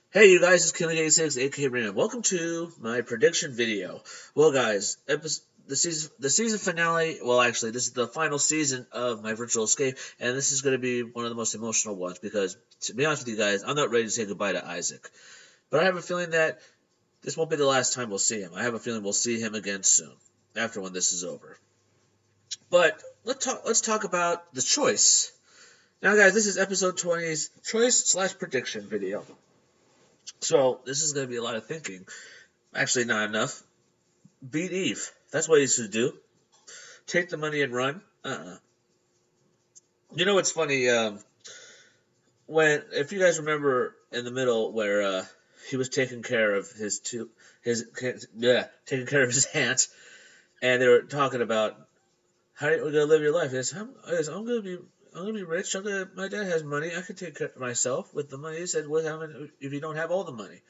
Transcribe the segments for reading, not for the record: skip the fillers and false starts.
Hey, you guys, it's Killing86, aka Raymond. Welcome to my prediction video. Well, guys, the season finale. Well, actually, this is the final season of my virtual escape, and this is going to be one of the most emotional ones because, to be honest with you guys, I'm not ready to say goodbye to Isaac. But I have a feeling that this won't be the last time we'll see him. I have a feeling we'll see him again soon, after when this is over. But let's talk about the choice. Now, guys, this is episode 20's choice/prediction video. So this is going to be a lot of thinking. Actually, not enough. Beat Eve. That's what he should do. Take the money and run. You know what's funny? When if you guys remember in the middle where he was taking care of taking care of his aunt, and they were talking about how are you gonna live your life. I'm gonna be rich. My dad has money. I can take care of myself with the money. He said, "What happens if you don't have all the money?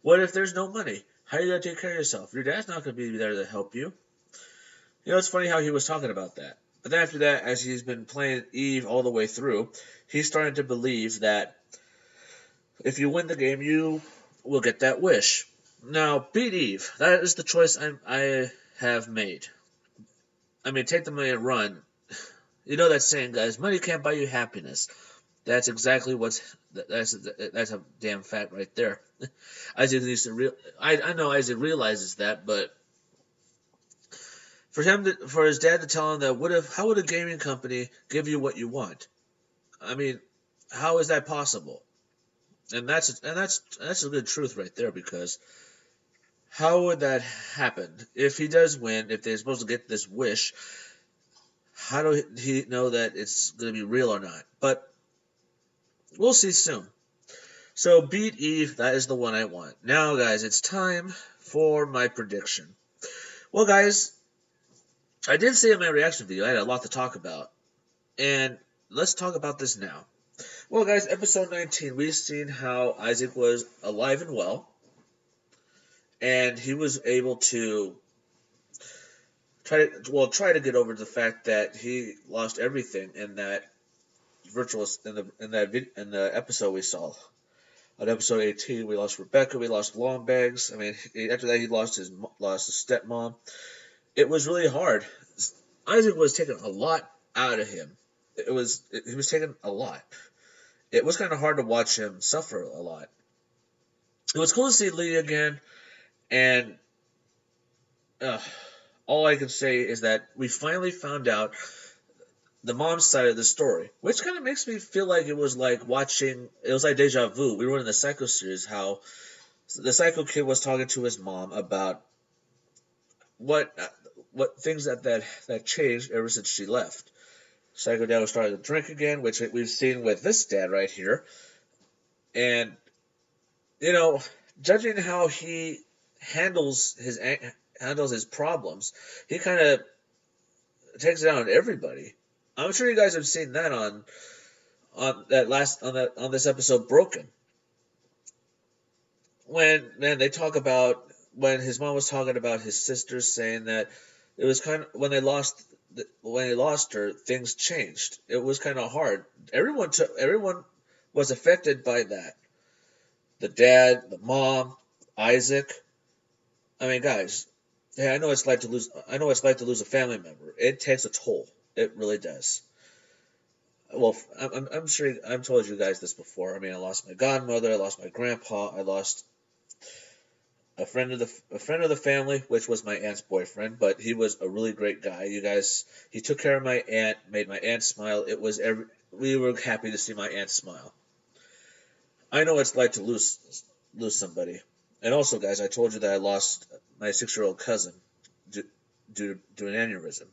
What if there's no money? How are you gonna take care of yourself? Your dad's not gonna be there to help you." You know, it's funny how he was talking about that. But then after that, as he's been playing Eve all the way through, he's starting to believe that if you win the game, you will get that wish. Now, beat Eve. That is the choice I have made. I mean, take the money and run. You know that saying, guys. Money can't buy you happiness. That's exactly that's a damn fact right there. Isaac needs to I know Isaac realizes that, but for his dad to tell him that how would a gaming company give you what you want? I mean, how is that possible? And that's a good truth right there, because how would that happen if he does win? If they're supposed to get this wish, how do he know that it's going to be real or not? But we'll see soon. So beat Eve, that is the one I want. Now, guys, it's time for my prediction. Well, guys, I did say in my reaction video I had a lot to talk about, and let's talk about this now. Well, guys, episode 19, we've seen how Isaac was alive and well, and he was able to try to get over the fact that he lost everything in that virtual in the episode we saw. On episode 18, we lost Rebecca, we lost Longbags. I mean, after that, he lost his stepmom. It was really hard. Isaac was taking a lot out of him. He was taking a lot. It was kind of hard to watch him suffer a lot. It was cool to see Lee again, and uh, all I can say is that we finally found out the mom's side of the story, which kind of makes me feel like it was like deja vu. We were in the Psycho series, how the Psycho kid was talking to his mom about what what things that changed ever since she left. Psycho dad was starting to drink again, which we've seen with this dad right here, and you know, judging how he handles his handles his problems, he kind of takes it out on everybody. I'm sure you guys have seen that on this episode Broken, when man they talk about when his mom was talking about his sisters, saying that it was kind of when they lost her, things changed. It was kind of hard. Everyone was affected by that. The dad, the mom, Isaac. I mean, guys, hey, I know it's like to lose. I know it's like to lose a family member. It takes a toll. It really does. Well, I'm sure I've told you guys this before. I mean, I lost my godmother. I lost my grandpa. I lost a friend of the family, which was my aunt's boyfriend, but he was a really great guy. You guys, he took care of my aunt, made my aunt smile. We were happy to see my aunt smile. I know it's like to lose somebody. And also, guys, I told you that I lost my 6-year-old cousin due to an aneurysm.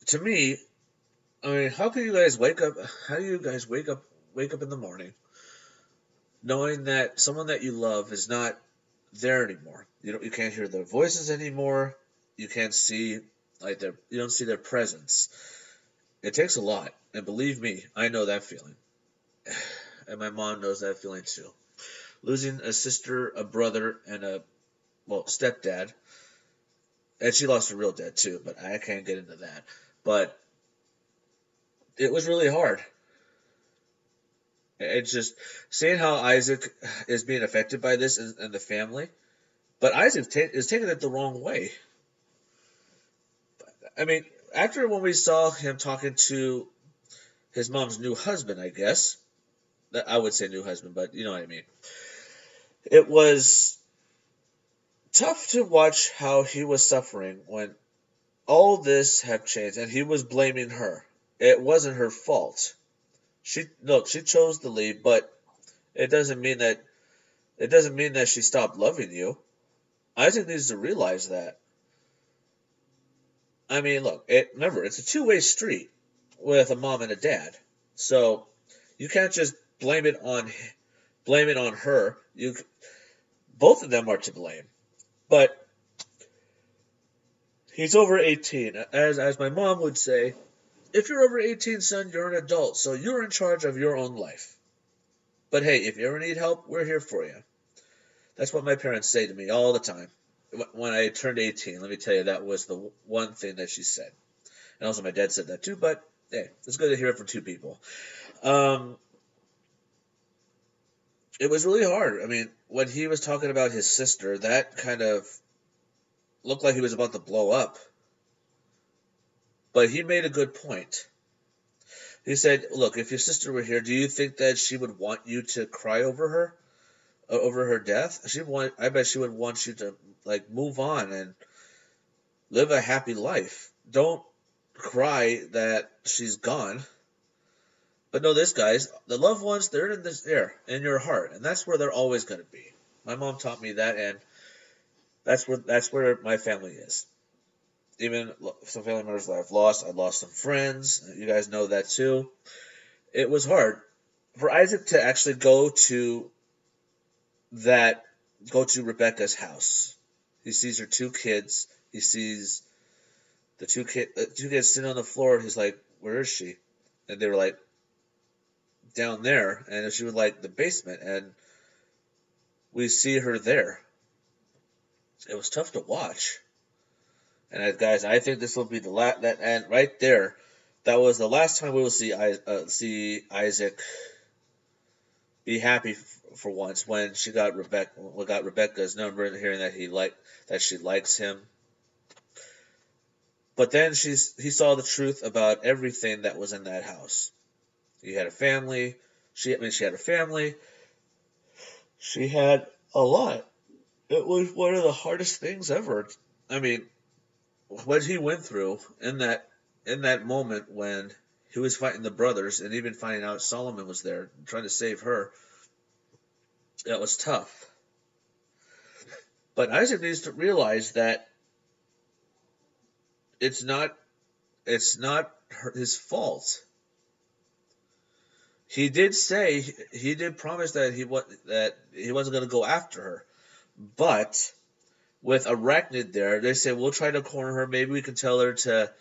To me, I mean, how can you guys wake up? How do you guys wake up in the morning knowing that someone that you love is not there anymore? You can't hear their voices anymore. You can't see you don't see their presence. It takes a lot, and believe me, I know that feeling, and my mom knows that feeling too. Losing a sister, a brother, and a stepdad, and she lost her real dad too, but I can't get into that. But it was really hard, It's just seeing how Isaac is being affected by this and the family. But Isaac is taking it the wrong way. I mean, after when we saw him talking to his mom's new husband, I guess, I would say new husband, but you know what I mean. It was tough to watch how he was suffering when all this had changed and he was blaming her. It wasn't her fault. She chose to leave, but it doesn't mean that she stopped loving you. Isaac needs to realize that. I mean, look, remember, it's a two-way street with a mom and a dad. So you can't just blame it on her. Both of them are to blame. But he's over 18. As my mom would say, if you're over 18, son, you're an adult, so you're in charge of your own life. But hey, if you ever need help, we're here for you. That's what my parents say to me all the time. When I turned 18, let me tell you, that was the one thing that she said. And also my dad said that too, but hey, it's good to hear it from two people. Um, it was really hard. I mean, when he was talking about his sister, that kind of looked like he was about to blow up. But he made a good point. He said, "Look, if your sister were here, do you think that she would want you to cry over her death? I bet she would want you to like move on and live a happy life. Don't cry that she's gone. But know this, guys, the loved ones, they're in this air, in your heart, and that's where they're always going to be. My mom taught me that, and that's where my family is. Even some family members that I lost some friends. You guys know that too. It was hard for Isaac to actually that go to Rebecca's house. He sees her two kids. He sees the two kids sitting on the floor. He's like, "Where is she?" And they were like, "Down there." And she was like, "The basement." And we see her there. It was tough to watch. And guys, I think this will be the last. That and right there, that was the last time we will see Isaac be happy for once when got Rebecca's number and hearing that she likes him. But then he saw the truth about everything that was in that house. He had a family. She had a family. She had a lot. It was one of the hardest things ever. I mean, what he went through in that moment when he was fighting the brothers and even finding out Solomon was there trying to save her, that was tough. But Isaac needs to realize that it's not his fault. He did promise that he wasn't going to go after her, but with Arachnid there, they say we'll try to corner her. Maybe we can tell her to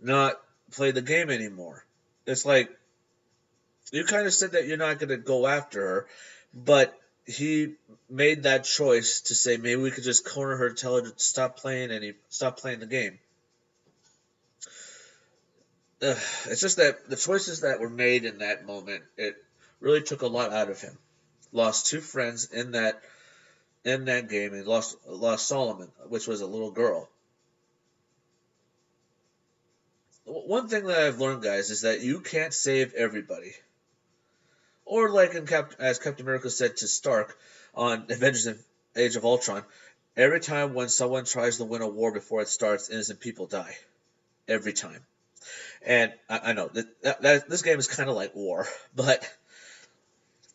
not play the game anymore. It's like you kind of said that you're not going to go after her, but he made that choice to say maybe we could just corner her, tell her to stop playing the game. It's just that the choices that were made in that moment, it really took a lot out of him. Lost two friends in that game, and lost Solomon, which was a little girl. One thing that I've learned, guys, is that you can't save everybody. Or like as Captain America said to Stark on Avengers: Age of Ultron, every time when someone tries to win a war before it starts, innocent people die. Every time. And I know that this game is kind of like war, but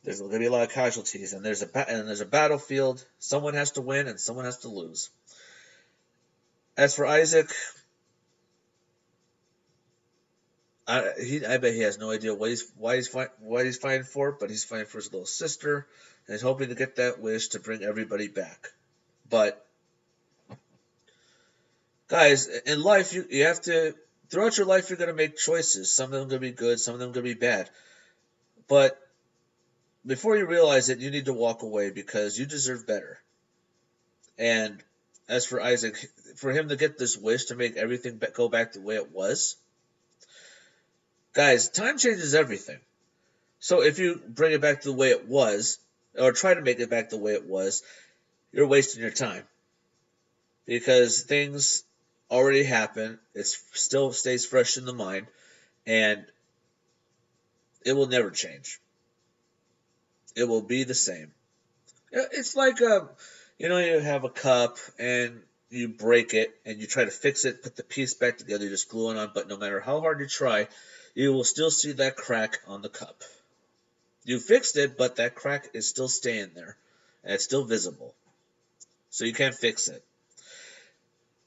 there's going to be a lot of casualties, and there's a battlefield. Someone has to win, and someone has to lose. As for Isaac, I bet he has no idea why he's fighting for, but he's fighting for his little sister, and he's hoping to get that wish to bring everybody back. But guys, in life, you have to throughout your life you're going to make choices. Some of them are going to be good, some of them are going to be bad. But before you realize it, you need to walk away because you deserve better. And as for Isaac, for him to get this wish to make everything go back the way it was, guys, time changes everything. So if you bring it back to the way it was, or try to make it back the way it was, you're wasting your time because things already happen. It still stays fresh in the mind, and it will never change. It will be the same. It's like you have a cup and you break it and you try to fix it, put the piece back together, you just glue it on. But no matter how hard you try, you will still see that crack on the cup. You fixed it, but that crack is still staying there, and it's still visible. So you can't fix it.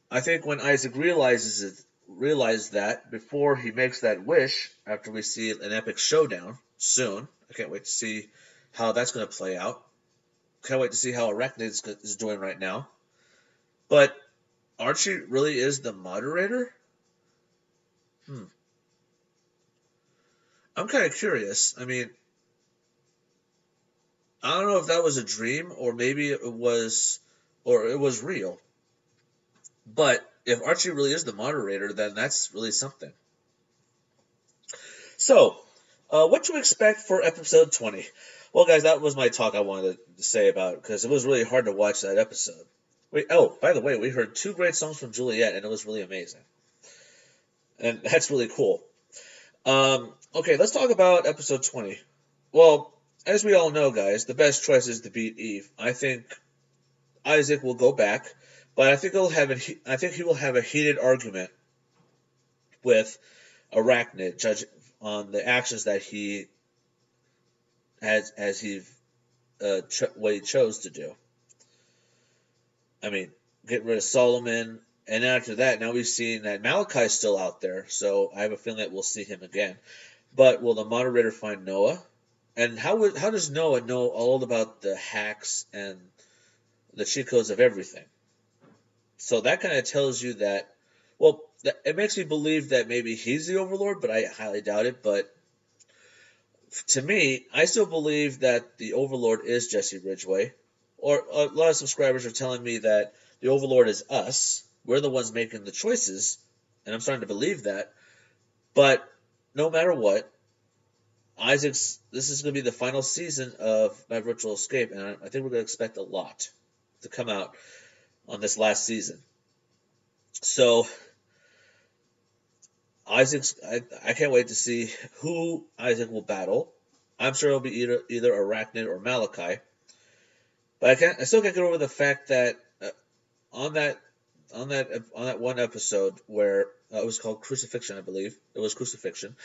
I think when Isaac realized that before he makes that wish, after we see an epic showdown soon. I can't wait to see how that's going to play out. Can't wait to see how Arachnid is doing right now. But Archie really is the moderator? I'm kind of curious. I mean, I don't know if that was a dream or maybe it was real. But if Archie really is the moderator, then that's really something. So, what to expect for episode 20? Well, guys, that was my talk I wanted to say about it because it was really hard to watch that episode. By the way, we heard 2 great songs from Juliet, and it was really amazing. And that's really cool. Okay, let's talk about episode 20. Well, as we all know, guys, the best choice is to beat Eve. I think Isaac will go back, but I think he will have a heated argument with Arachnid, judge on the actions that he what he chose to do. I mean, get rid of Solomon, and after that, now we've seen that Malachi's still out there, so I have a feeling that we'll see him again. But will the moderator find Noah? And how does Noah know all about the hacks and the cheat codes of everything? So that kind of tells you that, well, it makes me believe that maybe he's the overlord, but I highly doubt it. But to me, I still believe that the overlord is Jesse Ridgway. Or a lot of subscribers are telling me that the overlord is us. We're the ones making the choices, and I'm starting to believe that. But no matter what, this is going to be the final season of My Virtual Escape, and I think we're going to expect a lot to come out on this last season. So, I can't wait to see who Isaac will battle. I'm sure it'll be either Arachnid or Malachi. But I still can't get over the fact that on that one episode where it was called Crucifixion, I believe it was Crucifixion.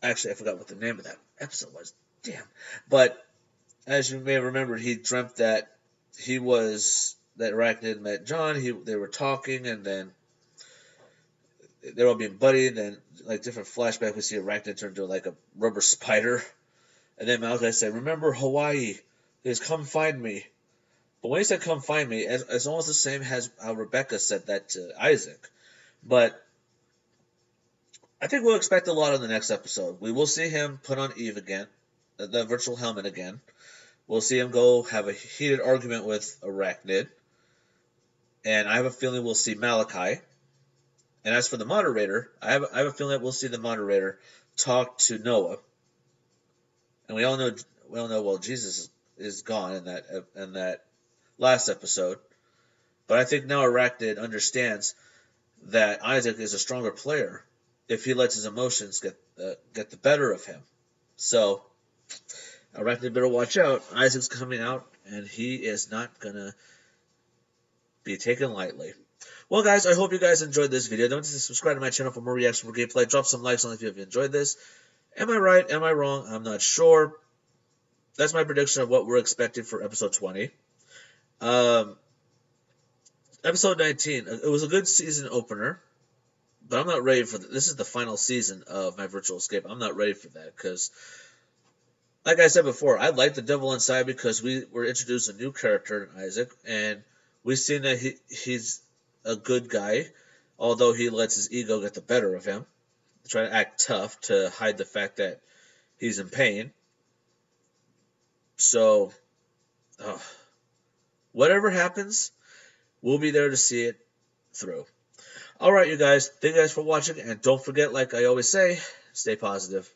Actually, I forgot what the name of that episode was. Damn. But as you may have remembered, he dreamt that Arachnid met John. They were talking, and then they were all being buddied. And then, like different flashbacks, we see Arachnid turn into like a rubber spider. And then Malachi said, "Remember Hawaii? He come find me." But when he said "come find me," it's almost the same as how Rebecca said that to Isaac. But I think we'll expect a lot in the next episode. We will see him put on Eve again, the virtual helmet again. We'll see him go have a heated argument with Arachnid. And I have a feeling we'll see Malachi. And as for the moderator, I have a feeling that we'll see the moderator talk to Noah. And we all know, well, Jesus is gone in that last episode. But I think now Arachnid understands that Isaac is a stronger player if he lets his emotions get the better of him. So Arachnid better watch out. Isaac's coming out, and he is not gonna be taken lightly. Well, guys, I hope you guys enjoyed this video. Don't forget to subscribe to my channel for more reaction, more gameplay. Drop some likes on it if you have enjoyed this. Am I right? Am I wrong? I'm not sure. That's my prediction of what we're expecting for episode 20. Episode 19, it was a good season opener, but I'm not ready for this is the final season of My Virtual Escape. I'm not ready for that because, like I said before, I like the Devil Inside because we were introduced a new character in Isaac, and we've seen that he's a good guy, although he lets his ego get the better of him, try to act tough to hide the fact that he's in pain. So, whatever happens, we'll be there to see it through. Alright, you guys. Thank you guys for watching. And don't forget, like I always say, Stay positive.